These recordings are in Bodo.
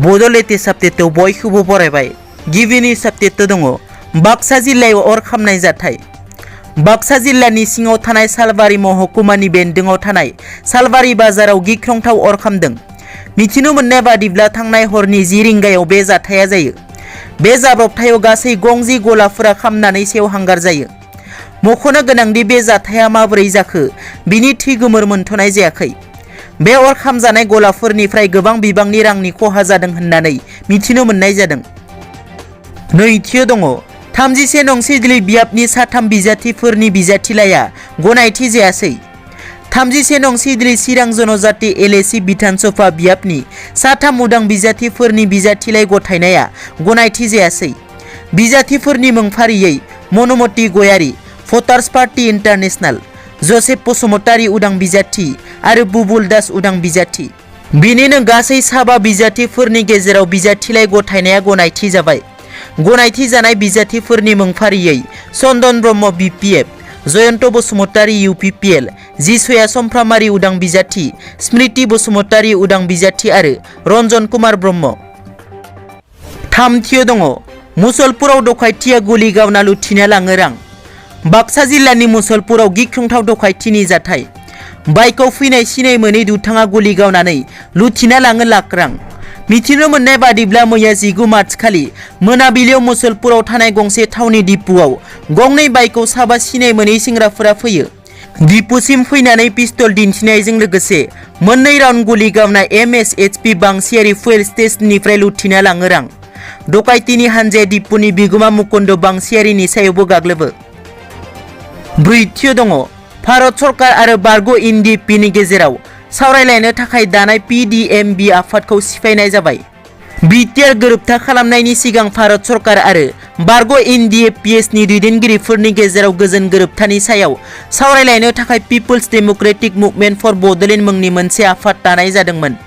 बड' लेटेस्ट आपडेटआव बयखौबो बरायबाय। गिबि आपडेट दङ बाक्सा जिल्लायाव अर खामनाय जाथाय। बाक्सा जिल्लानि सिङाव थानाय सालबारि महकुमानि बेन्दोङाव थानाय सालबारि बाजाराव गिख्रंथाव अर खामदों। मिथिनो मोननाय बादिब्ला थांनाय हरनि 10 रिंगायाव बे जाथाया जायो। बे जाब्रबथायाव गासै गंजि गलाफोरा खामनानै सेवहांगार जायो। मख'नो गोनांदि बे जाथाया माबोरै जाखो बिनि थि गोमोर मोनथ'नाय जायाखै। बे अर खामजानाय गलाफोरनिफ्राय गोबां बिबांनि रांनि खहा जादों होननानै मिथिनो मोननाय जादों। नैथियाव दङ 31 नं सिडली बियाबनि साथाम बिजाथिफोरनि बिजाथिलाइया गनायथि जायासै। 31 नं सिडली चिरां जनजाति एलएसि बिधान सभा बियाबनि साथाम उदां बिजाथिफोरनि बिजाथिलाइ गथायनाया गनायथि जायासै। बिजाथिफोरनि मुं फारियै मनुमति गयारी भटार्स पार्टी इन्टारनेशनल, जसेफ बसुमतारी उदां बिजाथि आरो बुबुल दास उदां बिजाथि। बिनिनो गासै 7 बिजाथिफोरनि गेजेराव बिजाथिलाइ गथायनाया गनायथि जाबाय। गनायथि जानाय बिजाथिफोरनि मुं फारियै चन्दन ब्रह्म बिपिएफ, जयन्त बसुमतारी इउपिपिएल, जिसया समफ्रामारि उदां बिजाथि, स्मृति बसुमतारी उदां बिजाथि आरो रन्जन कुमार ब्रह्म। थामथियाव दङ मुसलपुराव डकाइतिया गुलि गावना लुथिना लाङो रां। बाक्सा जिल्लानि मुसलपुराव गिख्रंथाव डकाइतिनि जाथाय। बाइकआव फैनाय सिनाय मोनै दुथाङा गुलि गावनानै लुथिना लाङो लाख रां। मिथिनो मोननाय बादिब्ला मैया 19 मार्च खालि मोनाबिलियाव मुसलपुराव थानाय गंसे थावनि डिपुआव गंनै बाइकआव 7 सिनाय मोनै सेंग्राफोरा फैयो। डिपुसिम फैनानै पिस्तल दिन्थिनायजों लोगोसे मोननै राउन्ड गुलि गावना MSHP बांसियारि फुएल स्टेशननिफ्राय लुथिना लाङो रां। डकाइतिनि हानजाया डिपुनि बिगुमा मुकुन्द बांसियारिनि सायावबो गाग्लोबो। ब्रैथियाव दङ भारत सरकार आरो बारग' NDPनि गेजेराव सावरायलायनो थाखाय दानाय PDMB आफादखौ सिफायनाय जाबाय। बिटिआर गोरोबथा खालामनायनि सिगां भारत सरकार आरो बारग' NDPSनि दैदेनगिरिफोरनि गेजेराव गोजोन गोरोबथानि सायाव सावरायलायनो थाखाय people's democratic movement for Bodoland मुंनि मोनसे आफाद दानाय जादोंमोन।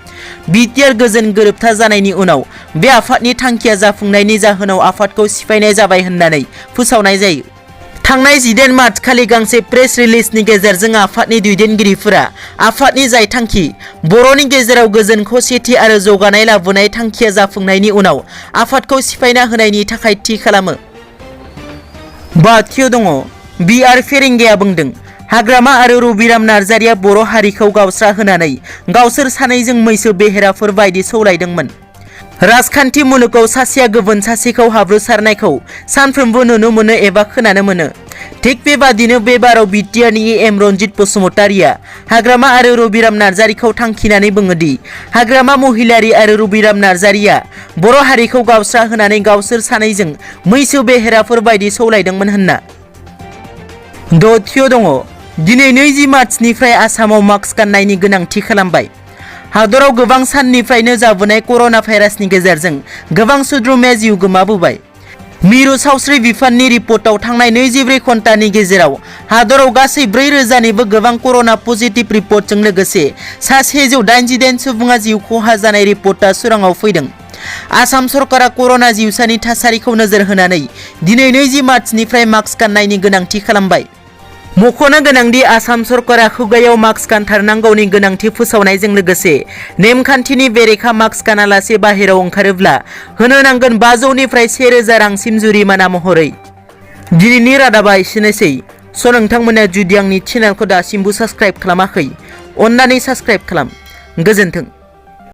बिटिआर गोजोन गोरोबथा जानायनि उनाव बे आफादनि थांखिया जाफुंनायनि जाहोनाव आफादखौ सिफायनाय जाबाय होननानै फोसावनाय जायो। थांनाय 18 मार्च खालि गांसे प्रेस रिलिजनि गेजेरजों आफादनि दैदेनगिरिफोरा आफादनि जाय थांखि बर'नि गेजेराव गोजोन खौसेथि आरो जौगानाय लाबोनाय थांखिया जाफुंनायनि उनाव आफादखौ सिफायना होनायनि थाखाय थि खालामो। बाथियाव दङ BR फेरेंगाया बुंदों हाग्रामा आरो रबिराम नार्जारिया बर' हारिखौ गावस्रा होनानै गावसोर सानैजों मैसो बेहेराफोर बायदि सौलायदोंमोन। राजखान्थि मुलुगाव सासेया गुबुन सासेखौ हाब्रुसारनायखौ सानफ्रोमबो नुनो मोनो एबा खोनानो मोनो। थिग बेबादिनो बे बाराव बिटिआरनि EM रन्जित बसुमतारिया हाग्रामा आरो रबिराम नार्जारिखौ थांखिनानै बुङोदि हाग्रामा महिलारि आरो रबिराम नार्जारिया बर' हारिखौ गावस्रा होनानै गावसोर सानैजों मैसो बेहेराफोर बायदि सौलायदोंमोन होनना। दथियाव दङ दिनै 20 मार्चनिफ्राय आसामाव मास्क गाननायनि गोनांथि खालामबाय। हादराव गोबां साननिफ्रायनो जाबोनाय कर'ना भाइरासनि गेजेरजों गोबां सुद्रुमाया जिउ गोमाबोबाय। मिरु सावस्रि बिफाननि रिपर्टआव थांनाय 24 घन्टानि गेजेराव हादराव गासै 4000निबो गोबां कर'ना पजिटिभ रिपर्टजों लोगोसे 188 सुबुङा जिउ खहा जानाय रिपर्टआ सोराङाव फैदों। आसाम सरकारा कर'ना जिउसानि थासारिखौ नोजोर होनानै दिनै 20 मार्चनिफ्राय मास्क गाननायनि गोनांथि खालामबाय। मख'नो गोनांदि आसाम सरकारा खुगायाव मास्क गानथारनांगौनि गोनांथि फोसावनायजों लोगोसे नेमखान्थिनि बेरेखा मास्क गानालासे बाहेराव ओंखारोब्ला होनो नांगोन 500निफ्राय 1000 रांसिम जुरिमाना महरै। दिनैनि रादाबा एसेनोसै। नोंथांमोना जुदि आंनि चेनेलखौ दासिमबो साबस्क्राइब खालामाखै अन्नानै साबस्क्राइब खालाम। गोजोन्थों।